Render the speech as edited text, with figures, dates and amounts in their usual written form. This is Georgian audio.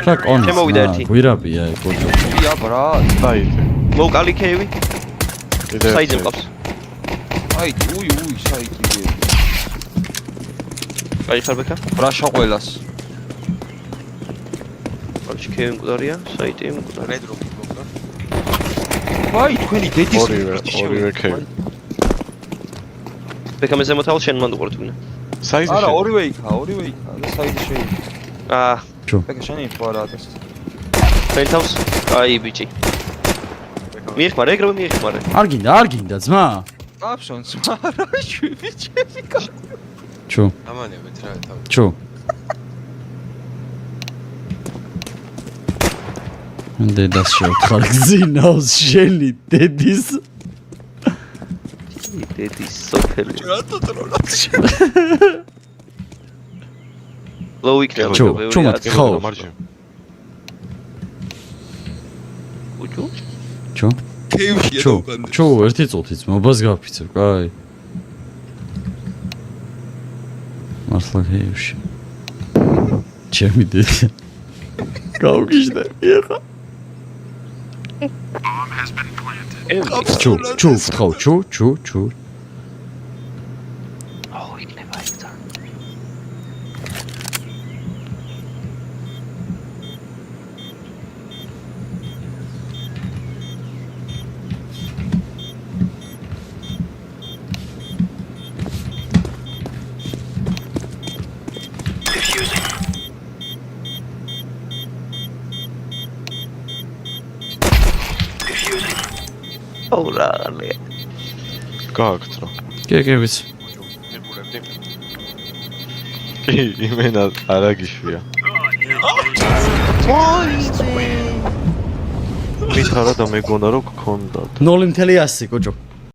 რა კონი შემოვიდა ერთი. გვირაბია ეგ ია ბრა საიტი. მოვკალი ქეივი. საიდზე მყავს. აი უი საიტი გაიხარ ბექა. ბრაშა ყველას კარჩი ქეივი მკვდარია, საიტი მკვდარია. რედრო მოგდა ვაი თქვენი დედის ორივე ქევი. ბექა მე ზემოთ ავალ შენ მანდ უყურეთ უნდა. საიტი. არა ორივე იქა და საიტი შეიძლება აა ბექა შენი ხო არა დეს ფენტავს. აი ბიჭი. მიიხმარ ეგრევე მიიხმარ. არ გინდა ძმა აფშონს არა ბიჭები ჩუ ამანებით რა თავი ჩუ დედას შევთხარ გზინავს შენი დედის დედის სოფელი. რატო ტროლად ლოუ იქნება ჩუ მათი ხო მარჯი. უჩუ. ჩუ ქეივშია ჩუ ჩუ ერთი წუთიც მობას გავფიცებ კაი მართლა ქეივში ჩემი დედი გავგიჟდები ახლა ჩუ ვთხოვ ჩუ აუ იქნება იქ და. აუ რა ალია. გააქვთ რა. კი ვიცი კი იმენა არაგიშვია. მითარა და მეგონა რომ გქონდათ. 0.100 კოჭო